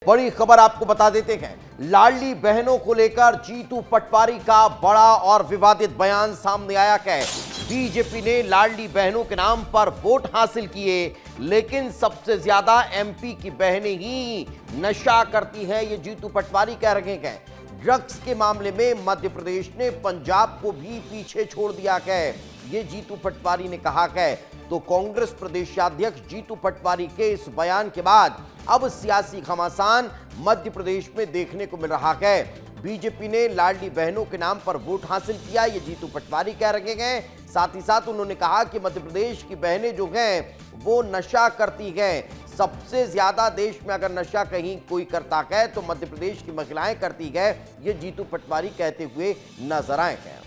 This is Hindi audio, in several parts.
बड़ी खबर आपको बता देते हैं, लाडली बहनों को लेकर जीतू पटवारी का बड़ा और विवादित बयान सामने आया है। बीजेपी ने लाडली बहनों के नाम पर वोट हासिल किए, लेकिन सबसे ज्यादा एमपी की बहनें ही नशा करती हैं, ये जीतू पटवारी कह रहे हैं। ड्रग्स के मामले में मध्य प्रदेश ने पंजाब को भी पीछे छोड़ दिया है, ये जीतू पटवारी ने कहा है। तो कांग्रेस प्रदेशाध्यक्ष जीतू पटवारी के इस बयान के बाद अब सियासी घमासान मध्य प्रदेश में देखने को मिल रहा है। बीजेपी ने लाडली बहनों के नाम पर वोट हासिल किया, ये जीतू पटवारी कह रहे हैं। साथ ही साथ उन्होंने कहा कि मध्य प्रदेश की बहनें जो हैं वो नशा करती हैं। सबसे ज्यादा देश में अगर नशा कहीं कोई करता है तो मध्य प्रदेश की महिलाएं करती है, ये जीतू पटवारी कहते हुए नजर आए हैं।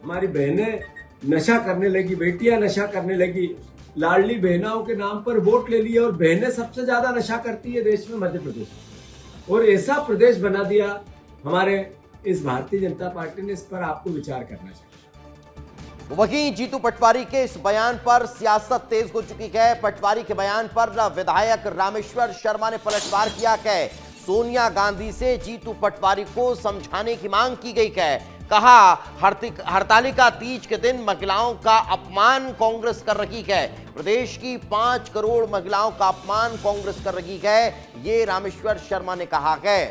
हमारी बहनें नशा करने लगी, बेटियां नशा करने लगी, लाडली बहनाओं के नाम पर वोट ले लिया और बहनें सबसे ज्यादा नशा करती है देश में मध्य प्रदेश, और ऐसा प्रदेश बना दिया हमारे इस भारतीय जनता पार्टी ने। इस पर आपको विचार करना चाहिए। वहीं जीतू पटवारी के इस बयान पर सियासत तेज हो चुकी है। पटवारी के बयान पर विधायक रामेश्वर शर्मा ने पलटवार किया है। सोनिया गांधी से जीतू पटवारी को समझाने की मांग की गई है। कहा, हरतालिका तीज के दिन महिलाओं का अपमान कांग्रेस कर रही है। प्रदेश की 5 करोड़ महिलाओं का अपमान कांग्रेस कर रही है, ये रामेश्वर शर्मा ने कहा है।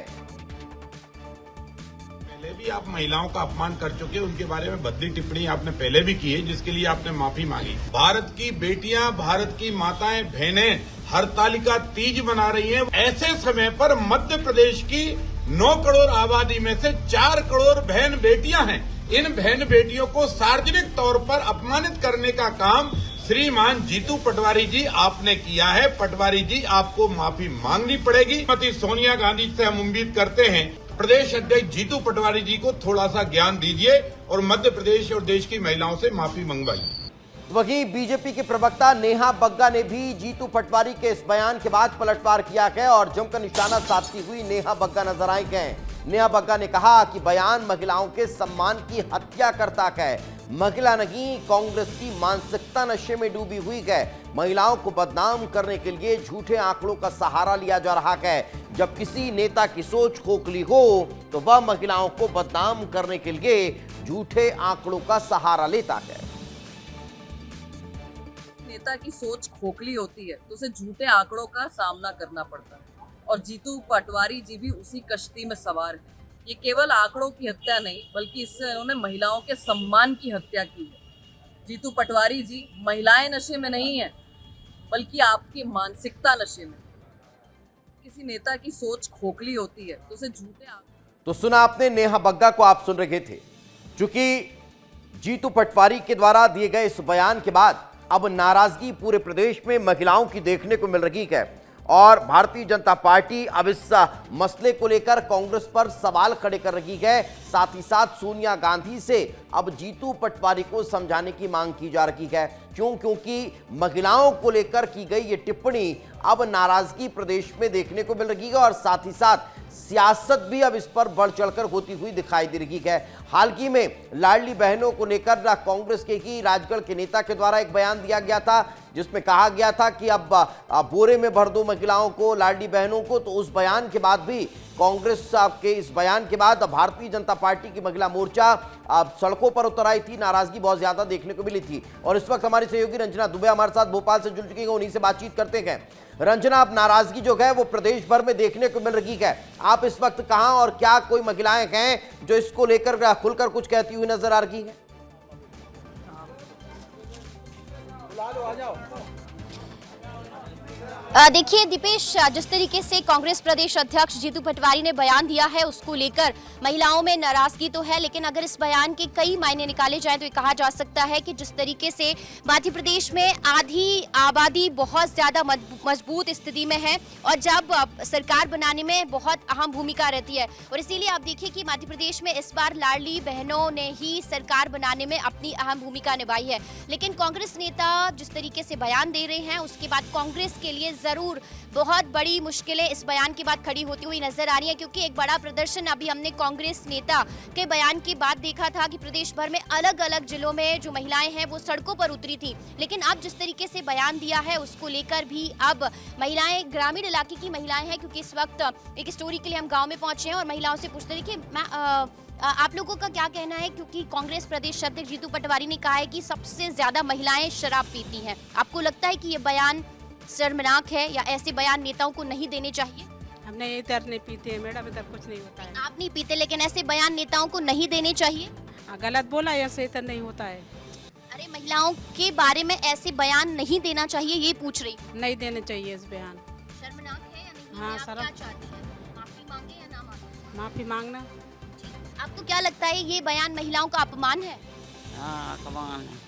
पहले भी आप महिलाओं का अपमान कर चुके, उनके बारे में भद्दी टिप्पणी आपने पहले भी की है, जिसके लिए आपने माफी मांगी। भारत की बेटियां, भारत की माताएं, बहनें हरतालिका तीज मना रही हैं। ऐसे समय पर मध्य प्रदेश की 9 करोड़ आबादी में से 4 करोड़ बहन बेटियां हैं। इन बहन बेटियों को सार्वजनिक तौर पर अपमानित करने का काम श्रीमान जीतू पटवारी जी आपने किया है। पटवारी जी, आपको माफी मांगनी पड़ेगी। श्रीमती सोनिया गांधी से हम उम्मीद करते हैं प्रदेश अध्यक्ष जीतू पटवारी जी को थोड़ा सा ज्ञान दीजिए और मध्य प्रदेश और देश की महिलाओं से माफी मंगवाइए। वहीं बीजेपी के प्रवक्ता नेहा बग्गा ने भी जीतू पटवारी के इस बयान के बाद पलटवार किया है और जमकर निशाना साधती हुई नेहा बग्गा नजर आई है। नेहा बग्गा ने कहा कि बयान महिलाओं के सम्मान की हत्या करता है। महिला नहीं, कांग्रेस की मानसिकता नशे में डूबी हुई है। महिलाओं को बदनाम करने के लिए झूठे आंकड़ों का सहारा लिया जा रहा है। जब किसी नेता की सोच खोखली हो तो वह महिलाओं को बदनाम करने के लिए झूठे आंकड़ों का सहारा लेता है। नेता की सोच खोखली होती है तो उसे झूठे आंकड़ों का सामना करना पड़ता है, और जीतू पटवारी जी भी उसी कश्ती में सवार है। ये केवल आंकड़ों की हत्या नहीं, बल्कि इससे इन्होंने महिलाओं के सम्मान की हत्या की है। जीतू पटवारी जी, महिलाएं नशे में नहीं है, बल्कि आपकी मानसिकता नशे में। किसी नेता की सोच खोखली होती है तो उसे झूठे तो सुना आपने नेहा बग्गा को, आप सुन रहे थे। चूंकि जीतू पटवारी के द्वारा दिए गए इस बयान के बाद अब नाराजगी पूरे प्रदेश में महिलाओं की देखने को मिल रही है और भारतीय जनता पार्टी अब इस मसले को लेकर कांग्रेस पर सवाल खड़े कर रही है। साथ ही साथ सोनिया गांधी से अब जीतू पटवारी को समझाने की मांग की जा रही है। क्योंकि महिलाओं को लेकर की गई ये टिप्पणी अब नाराजगी प्रदेश में देखने को मिल रही है और साथ ही साथ सियासत भी अब इस पर बढ़ चढ़कर होती हुई दिखाई दे रही है। हाल ही में लाडली बहनों को लेकर कांग्रेस के ही राजगढ़ के नेता के द्वारा एक बयान दिया गया था, जिसमें कहा गया था कि अब बोरे में भर दो महिलाओं को, लाडली बहनों को। तो उस बयान के बाद भी, कांग्रेस के इस बयान के बाद भारतीय जनता पार्टी की महिला मोर्चा सड़कों पर उतर आई थी। नाराजगी बहुत ज्यादा देखने को मिली थी और इस वक्त हमारी सहयोगी रंजना दुबे हमारे साथ भोपाल से जुड़ चुकी है, उन्हीं से बातचीत करते हैं। रंजना, अब नाराजगी जो है वो प्रदेश भर में देखने को मिल रही है। आप इस वक्त कहां और क्या कोई महिलाएं हैं जो इसको लेकर खुलकर कुछ कहती हुई नजर आ रही है? देखिए दीपेश, जिस तरीके से कांग्रेस प्रदेश अध्यक्ष जीतू पटवारी ने बयान दिया है उसको लेकर महिलाओं में नाराजगी तो है, लेकिन अगर इस बयान के कई मायने निकाले जाएं तो ये कहा जा सकता है कि जिस तरीके से मध्य प्रदेश में आधी आबादी बहुत ज्यादा मजबूत स्थिति में है और जब सरकार बनाने में बहुत अहम भूमिका रहती है, और इसीलिए आप देखिए कि मध्य प्रदेश में इस बार लाडली बहनों ने ही सरकार बनाने में अपनी अहम भूमिका निभाई है। लेकिन कांग्रेस नेता जिस तरीके से बयान दे रहे हैं उसके बाद कांग्रेस के लिए ज़रूर बहुत बड़ी मुश्किलें इस बयान के बाद खड़ी होती हुई नजर आ रही है, क्योंकि एक बड़ा प्रदर्शन अभी हमने कांग्रेस नेता के बयान के बाद देखा था कि प्रदेश भर में अलग अलग जिलों में जो महिलाएं हैं वो सड़कों पर उतरी थी। लेकिन अब जिस तरीके से बयान दिया है उसको लेकर भी अब महिलाएं, ग्रामीण इलाके की महिलाएं हैं, क्योंकि इस वक्त एक स्टोरी के लिए हम गाँव में पहुंचे हैं और महिलाओं से पूछते, देखिए आप लोगों का क्या कहना है, क्योंकि कांग्रेस प्रदेश अध्यक्ष जीतू पटवारी ने कहा है कि सबसे ज्यादा महिलाएं शराब पीती हैं। आपको लगता है कि ये बयान शर्मनाक है या ऐसे बयान नेताओं को नहीं देने चाहिए? हमने इधर नहीं पीते हैं मैडम, इधर कुछ नहीं होता है। आप नहीं पीते, लेकिन ऐसे बयान नेताओं को नहीं देने चाहिए? गलत बोला, ऐसे इधर नहीं होता है। अरे महिलाओं के बारे में ऐसे बयान नहीं देना चाहिए, ये पूछ रही। नहीं देने चाहिए इस बयान। शर्मनाक है या नहीं? हाँ, आप शर्म। क्या चाहती हैं? माफी मांगे या ना मांगे? माफी मांगना। आपको क्या लगता है ये बयान महिलाओं का अपमान है? हाँ, कमान है।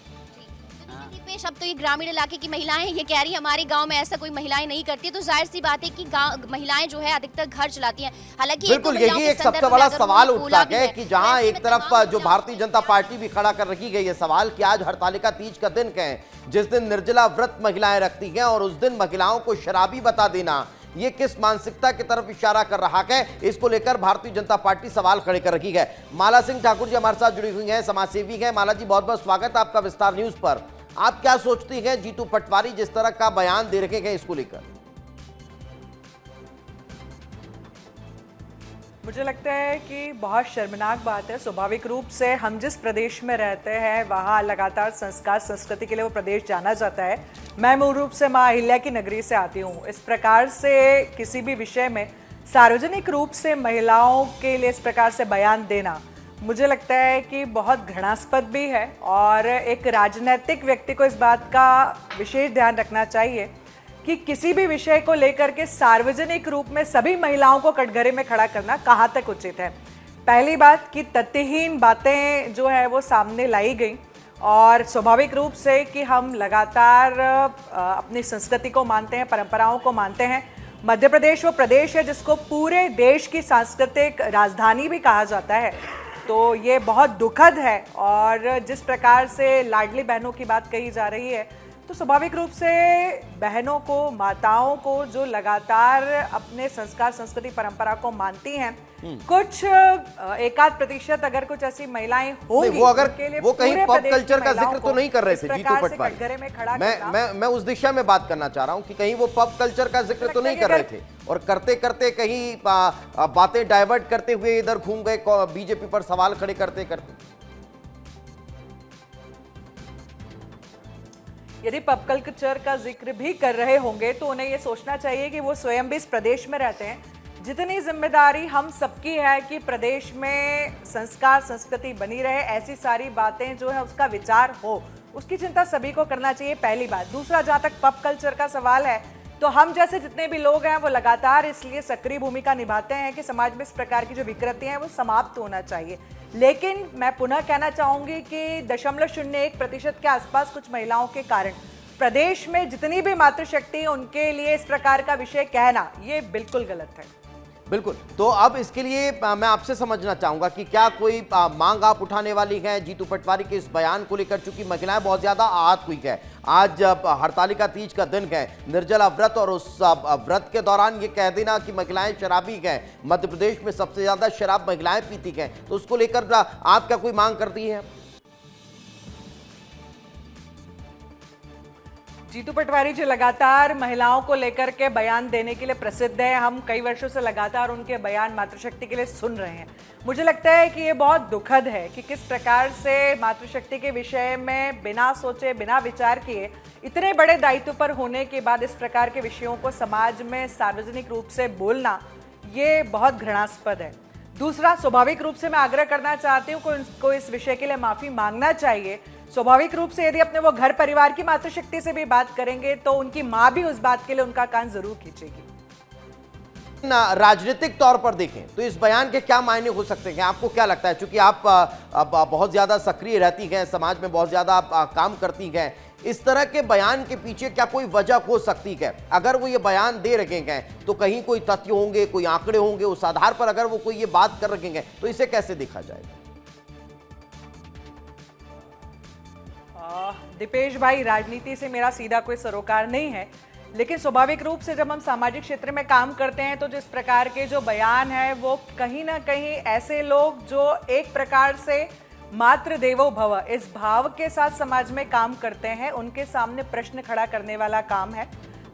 दीपेश, अब तो ये ग्रामीण इलाके की महिलाएं ये कह रही है हमारे गांव में ऐसा कोई महिलाएं नहीं करती, तो जाहिर सी बात है कि महिलाएं जो है अधिकतर घर चलाती हैं। हालांकि बिल्कुल यही एक सबसे बड़ा सवाल उठता है कि जहां एक तरफ जो भारतीय जनता पार्टी भी खड़ा कर रखी गई है सवाल कि आज हरतालिका तीज का दिन है, जिस दिन निर्जला व्रत महिलाएं रखती हैं, और उस दिन महिलाओं को शराबी बता देना, ये किस मानसिकता की तरफ इशारा कर रहा है, इसको लेकर भारतीय जनता पार्टी सवाल खड़े कर रखी है। माला सिंह ठाकुर जी हमारे साथ जुड़ी हुई हैं, समाजसेवी हैं। माला जी, बहुत बहुत स्वागत है आपका विस्तार न्यूज पर। आप क्या सोचती हैं जीतू पटवारी जिस तरह का बयान दे रखे हैं इसको लेकर? मुझे लगता है कि बहुत शर्मनाक बात है। स्वाभाविक रूप से हम जिस प्रदेश में रहते हैं वहाँ लगातार संस्कार संस्कृति के लिए वो प्रदेश जाना जाता है। मैं मूल रूप से माँ अहिल्या की नगरी से आती हूँ। इस प्रकार से किसी भी विषय में सार्वजनिक रूप से महिलाओं के लिए इस प्रकार से बयान देना मुझे लगता है कि बहुत घृणास्पद भी है, और एक राजनीतिक व्यक्ति को इस बात का विशेष ध्यान रखना चाहिए कि किसी भी विषय को लेकर के सार्वजनिक रूप में सभी महिलाओं को कटघरे में खड़ा करना कहाँ तक उचित है। पहली बात कि तथ्यहीन बातें जो है वो सामने लाई गई, और स्वाभाविक रूप से कि हम लगातार अपनी संस्कृति को मानते हैं, परंपराओं को मानते हैं। मध्य प्रदेश वो प्रदेश है जिसको पूरे देश की सांस्कृतिक राजधानी भी कहा जाता है, तो ये बहुत दुखद है। और जिस प्रकार से लाडली बहनों की बात कही जा रही है, तो स्वाभाविक रूप से बहनों को, माताओं को जो लगातार अपने संस्कार संस्कृति परंपरा को मानती हैं, कुछ एकाध प्रतिशत अगर कुछ ऐसी महिलाएं होंगी, वो अगर उनके लिए वो कहीं पूरे पॉप प्रदेश की कल्चर का महिलाओं जिक्र को तो नहीं कर रहे इस थे जीतू प्रकार से पटवारी। कटघरे में खड़ा करना। मैं उस दिशा में बात करना चाह रहा हूं कि कहीं वो पॉप कल्चर का जिक्र तो नहीं कर रहे थे, और करते करते कहीं बातें डाइवर्ट करते हुए इधर घूम गए बीजेपी पर सवाल खड़े करते करते। यदि पॉप कल्चर का जिक्र भी कर रहे होंगे तो उन्हें ये सोचना चाहिए कि वो स्वयं भी इस प्रदेश में रहते हैं। जितनी जिम्मेदारी हम सबकी है कि प्रदेश में संस्कार संस्कृति बनी रहे, ऐसी सारी बातें जो है उसका विचार हो, उसकी चिंता सभी को करना चाहिए, पहली बात। दूसरा, जहाँ तक पॉप कल्चर का सवाल है, तो हम जैसे जितने भी लोग हैं वो लगातार इसलिए सक्रिय भूमिका निभाते हैं कि समाज में इस प्रकार की जो विकृतियां हैं वो समाप्त होना चाहिए। लेकिन मैं पुनः कहना चाहूंगी कि 0.01% के आसपास कुछ महिलाओं के कारण प्रदेश में जितनी भी मातृशक्ति है उनके लिए इस प्रकार का विषय कहना ये बिल्कुल गलत है। बिल्कुल, तो अब इसके लिए मैं आपसे समझना चाहूंगा कि क्या कोई मांग आप उठाने वाली हैं जीतू पटवारी के इस बयान को लेकर, चूंकि महिलाएं बहुत ज्यादा आहत हुई है। आज हरतालिका तीज का दिन है, निर्जला व्रत, और उस व्रत के दौरान ये कह देना कि महिलाएं शराबी हैं, मध्य प्रदेश में सबसे ज्यादा शराब महिलाएं पीती हैं, तो उसको लेकर आप क्या कोई मांग करती हैं? जीतू पटवारी जी लगातार महिलाओं को लेकर के बयान देने के लिए प्रसिद्ध है। हम कई वर्षों से लगातार उनके बयान मातृशक्ति के लिए सुन रहे हैं। मुझे लगता है कि ये बहुत दुखद है कि किस प्रकार से मातृशक्ति के विषय में बिना सोचे, बिना विचार किए, इतने बड़े दायित्व पर होने के बाद इस प्रकार के विषयों को समाज में सार्वजनिक रूप से बोलना, ये बहुत घृणास्पद है। दूसरा, स्वाभाविक रूप से मैं आग्रह करना चाहती हूँ कि उनको इस विषय के लिए माफी मांगना चाहिए। स्वाभाविक रूप से यदि अपने वो घर परिवार की मातृशक्ति से भी बात करेंगे तो उनकी माँ भी उस बात के लिए उनका कान जरूर खींचेगी। राजनीतिक तौर पर देखें तो इस बयान के क्या मायने हो सकते हैं, आपको क्या लगता है? चूंकि आप बहुत ज्यादा सक्रिय रहती हैं, समाज में बहुत ज्यादा काम करती हैं, इस तरह के बयान के पीछे क्या कोई वजह हो सकती है? अगर वो ये बयान दे रखे हैं तो कहीं कोई तथ्य होंगे, कोई आंकड़े होंगे, उस आधार पर अगर वो कोई ये बात कर रखे हैं तो इसे कैसे देखा जाएगा? दीपेश भाई, राजनीति से मेरा सीधा कोई सरोकार नहीं है, लेकिन स्वाभाविक रूप से जब हम सामाजिक क्षेत्र में काम करते हैं तो जिस प्रकार के जो बयान है वो कहीं ना कहीं ऐसे लोग जो एक प्रकार से मातृ देवो भव इस भाव के साथ समाज में काम करते हैं उनके सामने प्रश्न खड़ा करने वाला काम है।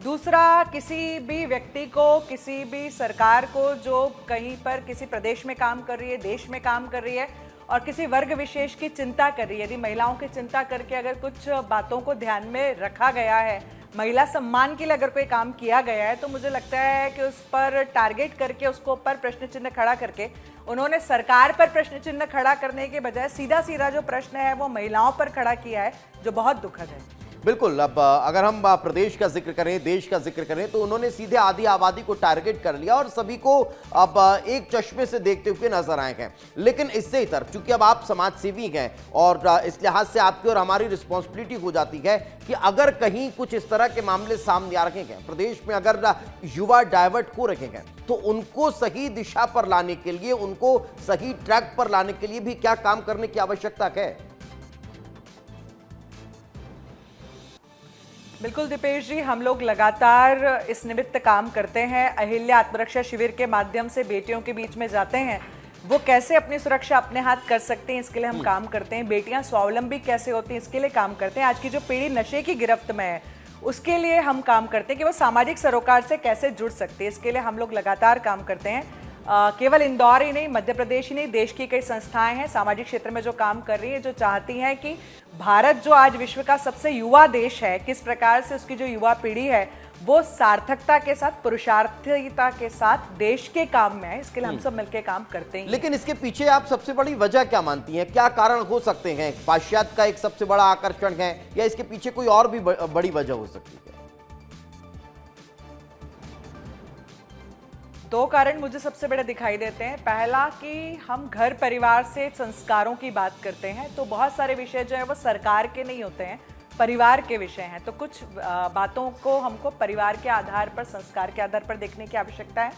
दूसरा, किसी भी व्यक्ति को, किसी भी सरकार को जो कहीं पर किसी प्रदेश में काम कर रही है, देश में काम कर रही है और किसी वर्ग विशेष की चिंता कर रही है, यदि महिलाओं की चिंता करके अगर कुछ बातों को ध्यान में रखा गया है, महिला सम्मान के लिए अगर कोई काम किया गया है, तो मुझे लगता है कि उस पर टारगेट करके उसको ऊपर प्रश्न चिन्ह खड़ा करके उन्होंने सरकार पर प्रश्न चिन्ह खड़ा करने के बजाय सीधा सीधा जो प्रश्न है वो महिलाओं पर खड़ा किया है, जो बहुत दुखद है। बिल्कुल। अब अगर हम प्रदेश का जिक्र करें, देश का जिक्र करें, तो उन्होंने सीधे आधी आबादी को टारगेट कर लिया और सभी को अब एक चश्मे से देखते हुए नजर आए हैं। लेकिन इससे इतर, चूंकि अब आप समाज सेवी हैं और इस लिहाज से आपकी और हमारी रिस्पॉन्सिबिलिटी हो जाती है कि अगर कहीं कुछ इस तरह के मामले सामने आ रखे हैं, प्रदेश में अगर युवा डाइवर्ट हो रखे हैं, तो उनको सही दिशा पर लाने के लिए, उनको सही ट्रैक पर लाने के लिए भी क्या काम करने की आवश्यकता है? बिल्कुल दीपेश जी, हम लोग लगातार इस निमित्त काम करते हैं। अहिल्या आत्मरक्षा शिविर के माध्यम से बेटियों के बीच में जाते हैं, वो कैसे अपनी सुरक्षा अपने हाथ कर सकते हैं इसके लिए हम काम करते हैं। बेटियां स्वावलंबी कैसे होती हैं इसके लिए काम करते हैं। आज की जो पीढ़ी नशे की गिरफ्त में है उसके लिए हम काम करते हैं कि वो सामाजिक सरोकार से कैसे जुड़ सकते हैं, इसके लिए हम लोग लगातार काम करते हैं। केवल इंदौर ही नहीं, मध्य प्रदेश ही नहीं, देश की कई संस्थाएं हैं सामाजिक क्षेत्र में जो काम कर रही है, जो चाहती हैं कि भारत जो आज विश्व का सबसे युवा देश है, किस प्रकार से उसकी जो युवा पीढ़ी है वो सार्थकता के साथ, पुरुषार्थता के साथ देश के काम में है। इसके लिए हम सब मिलकर काम करते हैं। लेकिन इसके पीछे आप सबसे बड़ी वजह क्या मानती हैं? क्या कारण हो सकते हैं? पाश्चात्य का एक सबसे बड़ा आकर्षण है या इसके पीछे कोई और भी बड़ी वजह हो सकती है? दो कारण मुझे सबसे बड़े दिखाई देते हैं। पहला कि हम घर परिवार से संस्कारों की बात करते हैं तो बहुत सारे विषय जो है वो सरकार के नहीं होते हैं, परिवार के विषय हैं। तो कुछ बातों को हमको परिवार के आधार पर, संस्कार के आधार पर देखने की आवश्यकता है।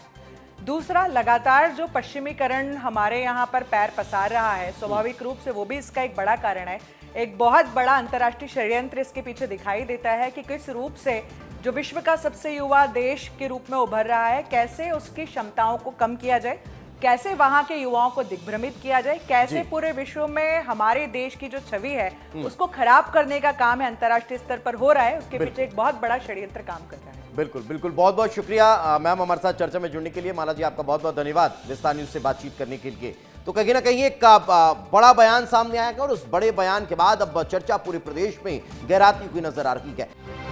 दूसरा, लगातार जो पश्चिमीकरण हमारे यहाँ पर पैर पसार रहा है, स्वाभाविक रूप से वो भी इसका एक बड़ा कारण है। एक बहुत बड़ा अंतर्राष्ट्रीय षड्यंत्र इसके पीछे दिखाई देता है कि किस रूप से जो विश्व का सबसे युवा देश के रूप में उभर रहा है, कैसे उसकी क्षमताओं को कम किया जाए, कैसे वहां के युवाओं को दिग्भ्रमित किया जाए, कैसे पूरे विश्व में हमारे देश की जो छवि है उसको खराब करने का काम है अंतर्राष्ट्रीय स्तर पर हो रहा है। उसके पीछे एक बहुत बड़ा षड्यंत्र काम कर रहा है। बिल्कुल बिल्कुल, बहुत बहुत शुक्रिया मैम हमारे साथ चर्चा में जुड़ने के लिए। माला जी, आपका बहुत बहुत धन्यवाद विस्तार न्यूज से बातचीत करने के लिए। तो कहीं ना कहीं एक बड़ा बयान सामने आएगा और उस बड़े बयान के बाद अब चर्चा पूरे प्रदेश में गहराती हुई नजर आ रही है।